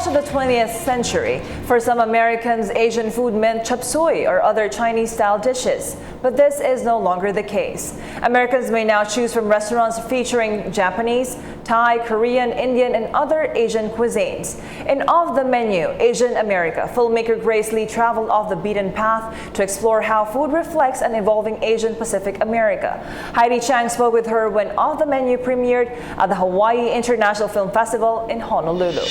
much of the 20th century, for some Americans, Asian food meant chop suey or other Chinese-style dishes. But this is no longer the case. Americans may now choose from restaurants featuring Japanese, Thai, Korean, Indian, and other Asian cuisines. In Off the Menu, Asian America, filmmaker Grace Lee traveled off the beaten path to explore how food reflects an evolving Asian Pacific America. Heidi Chang spoke with her when Off the Menu premiered at the Hawaii International Film Festival in Honolulu.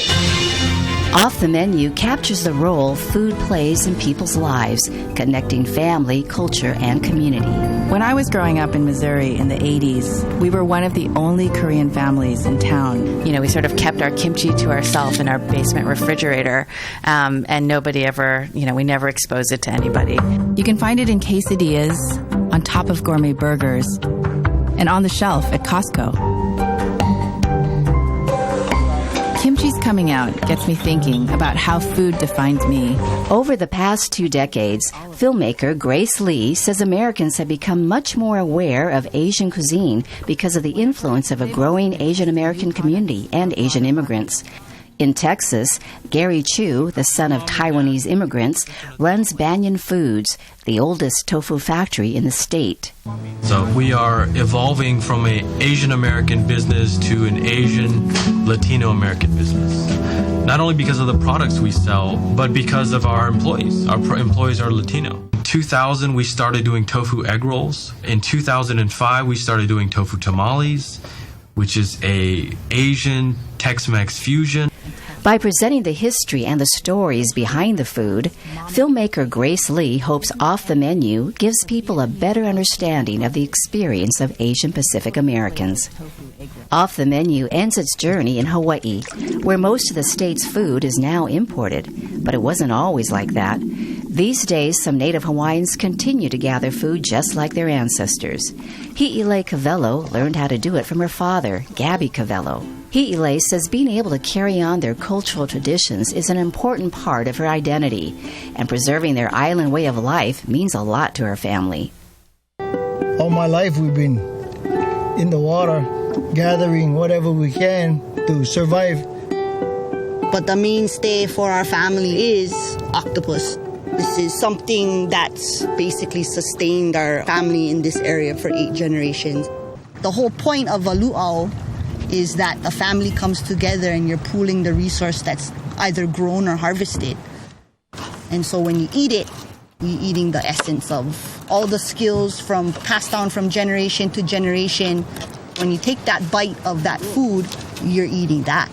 Off the Menu captures the role food plays in people's lives, connecting family, culture, and community. When I was growing up in Missouri in the 80s, we were one of the only Korean families in town. You know, we sort of kept our kimchi to ourselves in our basement refrigerator, and nobody ever, we never exposed it to anybody. You can find it in quesadillas, on top of gourmet burgers, and on the shelf at Costco. Kimchi's coming out gets me thinking about how food defines me. Over the past 2 decades, filmmaker Grace Lee says Americans have become much more aware of Asian cuisine because of the influence of a growing Asian American community and Asian immigrants. In Texas, Gary Chu, the son of Taiwanese immigrants, runs Banyan Foods, the oldest tofu factory in the state. So we are evolving from an Asian American business to an Asian Latino American business. Not only because of the products we sell, but because of our employees. Our employees are Latino. In 2000, we started doing tofu egg rolls. In 2005, we started doing tofu tamales, which is a Asian Tex-Mex fusion. By presenting the history and the stories behind the food, filmmaker Grace Lee hopes Off the Menu gives people a better understanding of the experience of Asian Pacific Americans. Off the Menu ends its journey in Hawaii, where most of the state's food is now imported, but it wasn't always like that. These days, some native Hawaiians continue to gather food just like their ancestors. Hi'ile Cavello learned how to do it from her father, Gabby Cavello. Hi'ile says being able to carry on their cultural traditions is an important part of her identity, and preserving their island way of life means a lot to her family. All my life we've been in the water, gathering whatever we can to survive. But the mainstay for our family is octopus. This is something that's basically sustained our family in this area for 8 generations. The whole point of a luau is that a family comes together and you're pooling the resource that's either grown or harvested. And so when you eat it, you're eating the essence of all the skills from passed down from generation to generation. When you take that bite of that food, you're eating that.